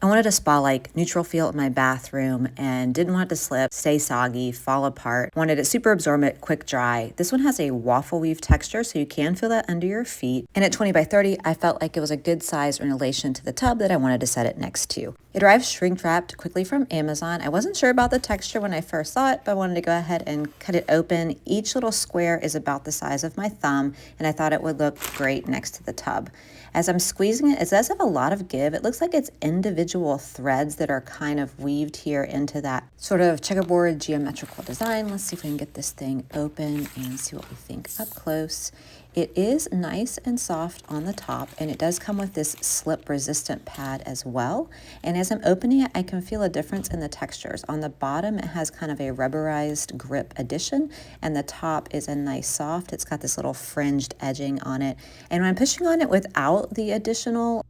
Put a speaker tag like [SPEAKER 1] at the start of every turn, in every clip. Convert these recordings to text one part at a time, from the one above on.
[SPEAKER 1] I wanted a spa-like neutral feel in my bathroom and didn't want it to slip, stay soggy, fall apart. Wanted it super absorbent, quick dry. This one has a waffle weave texture, so you can feel that under your feet. And at 20 by 30, I felt like it was a good size in relation to the tub that I wanted to set it next to. It arrived shrink wrapped quickly from Amazon. I wasn't sure about the texture when I first saw it, but I wanted to go ahead and cut it open. Each little square is about the size of my thumb, and I thought it would look great next to the tub. As I'm squeezing it, it does have a lot of give. It looks like it's individual threads that are kind of weaved here into that sort of checkerboard geometrical design. Let's see if we can get this thing open and see what we think up close. It is nice and soft on the top, and it does come with this slip resistant pad as well. And as I'm opening it, I can feel a difference in the textures. On the bottom, it has kind of a rubberized grip addition, and the top is a nice soft. It's got this little fringed edging on it. And when I'm pushing on it without the additional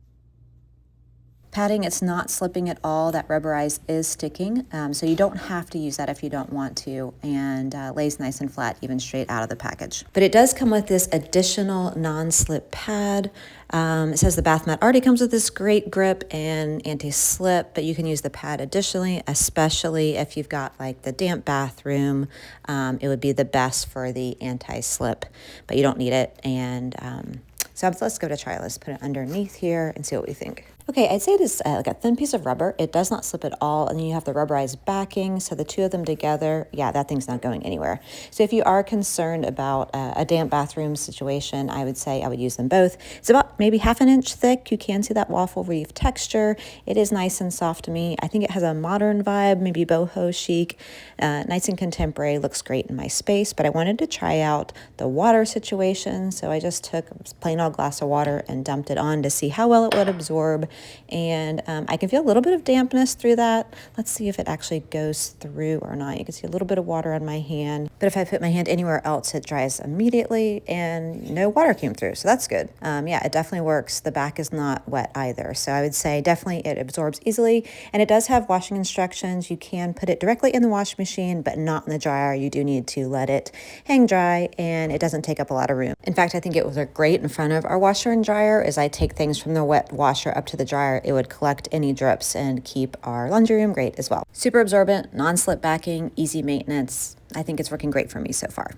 [SPEAKER 1] padding, it's not slipping at all. That rubberized is sticking, so you don't have to use that if you don't want to, and lays nice and flat even straight out of the package. But it does come with this additional non-slip pad. It says the bath mat already comes with this great grip and anti-slip, but you can use the pad additionally, especially if you've got like the damp bathroom. It would be the best for the anti-slip, but you don't need it. And so let's give it a try. Let's put it underneath here and see what we think. Okay, I'd say it is like a thin piece of rubber. It does not slip at all, and then you have the rubberized backing, so the two of them together, yeah, that thing's not going anywhere. So if you are concerned about a damp bathroom situation, I would say I would use them both. It's about maybe ½ an inch thick. You can see that waffle weave texture. It is nice and soft to me. I think it has a modern vibe, maybe boho-chic, nice and contemporary, looks great in my space, but I wanted to try out the water situation, so I just took a plain old glass of water and dumped it on to see how well it would absorb. And I can feel a little bit of dampness through that. Let's see if it actually goes through or not. You can see a little bit of water on my hand, but if I put my hand anywhere else, it dries immediately and no water came through, so that's good. Yeah, it definitely works. The back is not wet either, so I would say definitely it absorbs easily, and it does have washing instructions. You can put it directly in the washing machine, but not in the dryer. You do need to let it hang dry, and it doesn't take up a lot of room. In fact, I think it was great in front of our washer and dryer. As I take things from the wet washer up to the dryer, it would collect any drips and keep our laundry room great as well. Super absorbent, non-slip backing, easy maintenance. I think it's working great for me so far.